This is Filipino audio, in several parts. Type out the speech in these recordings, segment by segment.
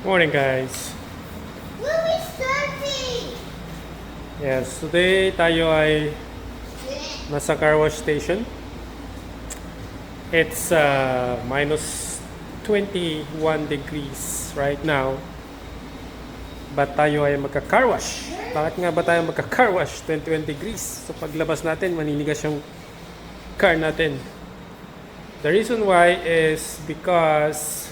Morning guys. Movie surfing! Yes, today tayo ay nasa car wash station. It's minus 21 degrees right now. But tayo ay magka-car wash. Bakit nga ba tayo magka-car wash? 21 degrees. So paglabas natin, maninigas yung car natin. The reason why is because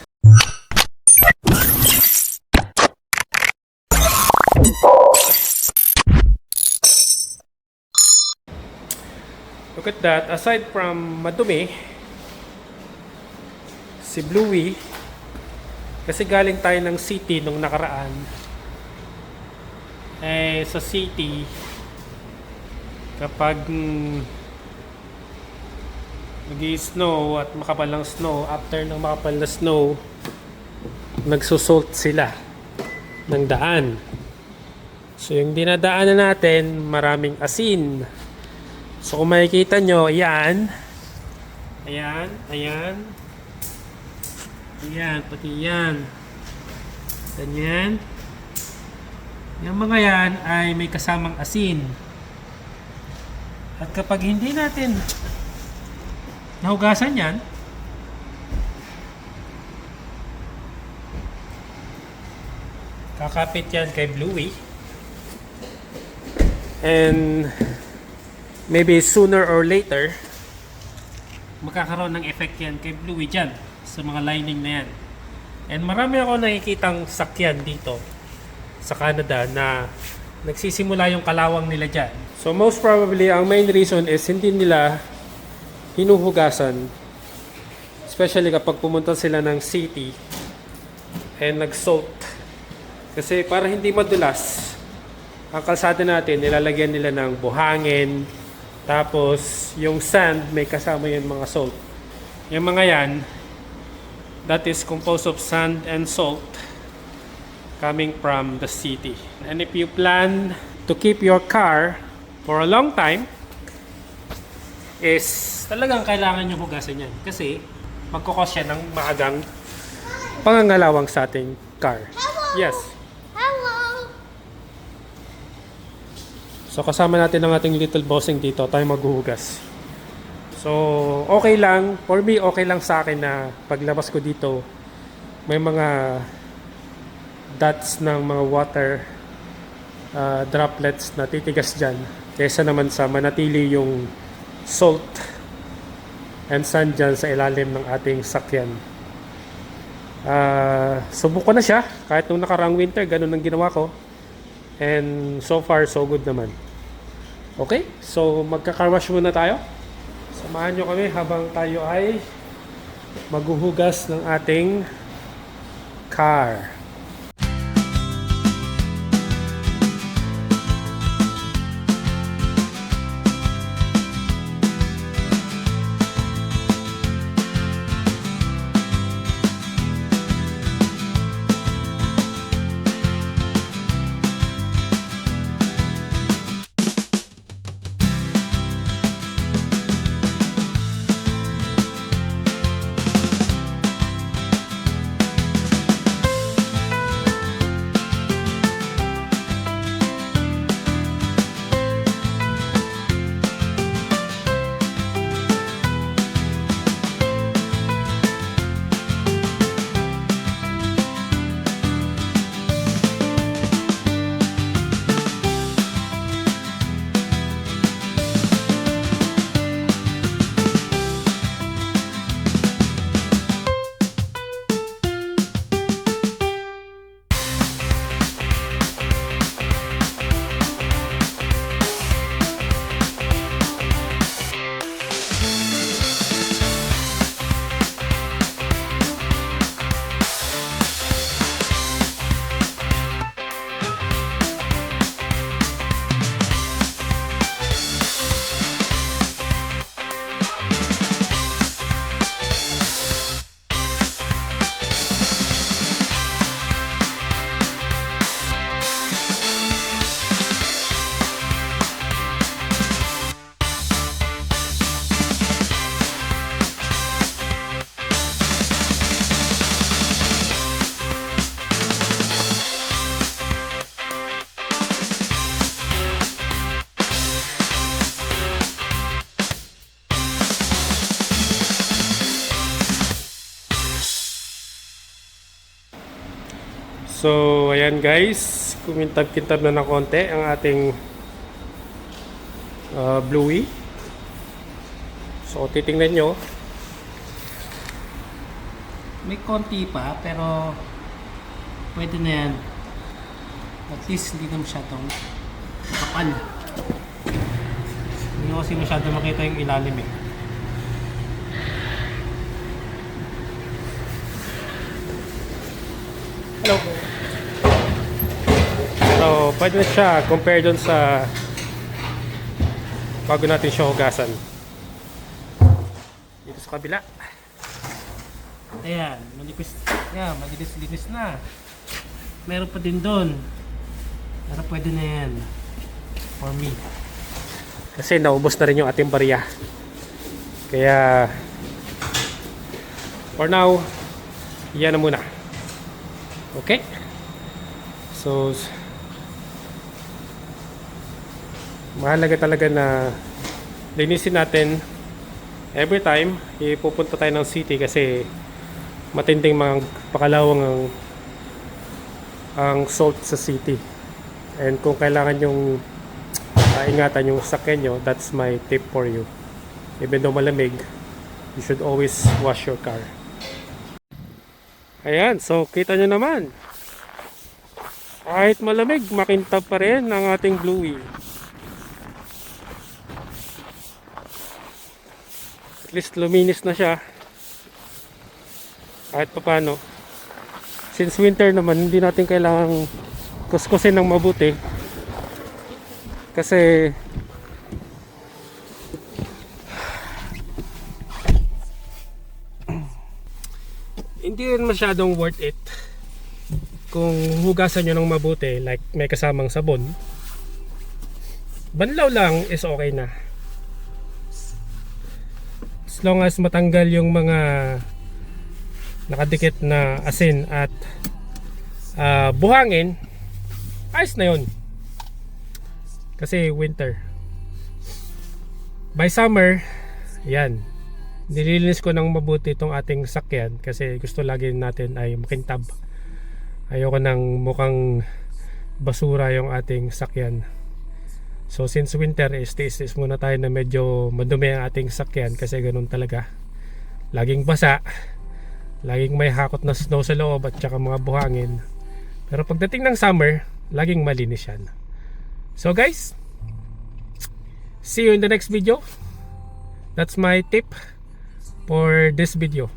look at that. Aside from madumi, si Bluey, kasi galing tayo ng city nung nakaraan. Sa city, kapag nag-i-snow at makapal ng snow, after ng makapal na snow, nagsusult sila ng daan. So yung dinadaanan natin, maraming asin. So kung makikita nyo, ayan, pati yan, ganyan. Yung mga yan ay may kasamang asin. At kapag hindi natin nahugasan yan, kakapit yan kay Bluey. And maybe sooner or later, magkakaroon ng effect yan kay Bluey dyan sa mga lining na yan. And marami ako nakikitang sakyan dito sa Canada na nagsisimula yung kalawang nila dyan. So most probably, ang main reason is hindi nila hinuhugasan. Especially kapag pumunta sila ng city and nag-salt. Kasi para hindi madulas, ang kalsada natin, nilalagyan nila ng buhangin. Tapos, yung sand, may kasama yung mga salt. Yung mga yan, that is composed of sand and salt coming from the city. And if you plan to keep your car for a long time, is talagang kailangan nyo hugasan yan. Kasi, magkukos siya ng maagang pangangalawang sa ating car. Hello! Yes. Hello! So kasama natin ang ating little bossing dito, tayo maghuhugas. So okay lang, for me okay lang sa akin na paglabas ko dito, may mga dots ng mga water droplets na titigas dyan. Kesa naman sa manatili yung salt and sand dyan sa ilalim ng ating sakyan. Subok ko na siya, kahit nung nakaraang winter, ganun ang ginawa ko. And so far, so good naman. Okay, so magka-car wash muna tayo. Samahan nyo kami habang tayo ay maghuhugas ng ating car. So, ayan guys, kumintab-kintab na ng konti ang ating Bluey. So, titingnan nyo. May konti pa, pero pwede na yan. At least hindi na masyadong kapal. Hindi ko kasi masyado makita yung ilalim eh. Hello po. So, pwede na siya compare dun sa bago natin siya hugasan. Dito sa kabila. Ayan, manipis. Ayan, malinis-linis na. Meron pa din doon. Pero pwede na yan. For me. Kasi naubos na rin yung ating barya. Kaya, for now, yan na muna. Okay? So, mahalaga talaga na linisin natin every time ipupunta tayo ng city kasi matinding mga pakalawang ang salt sa city. And kung kailangan yung ingatan yung sakyan nyo, that's my tip for you. Even though malamig, you should always wash your car. Ayan, so kita nyo naman. Kahit malamig, makintab pa rin ang ating Bluey. At least luminis na siya. Kahit papano. Since winter naman, hindi natin kailangang kuskusin ng mabuti. Kasi hindi rin masyadong worth it kung hugasan nyo ng mabuti, like may kasamang sabon. Banlaw lang is okay na. As long as matanggal yung mga nakadikit na asin at buhangin, ayos na yun. Kasi winter. By summer, yan, nililinis ko ng mabuti itong ating sakyan kasi gusto lagi natin ay makintab. Ayoko nang mukhang basura yung ating sakyan. So since winter is tiis muna tayo na medyo madumi ang ating sakyan kasi ganun talaga. Laging basa, laging may hakot na snow sa loob at saka mga buhangin. Pero pagdating ng summer, laging malinis yan. So guys, see you in the next video. That's my tip for this video.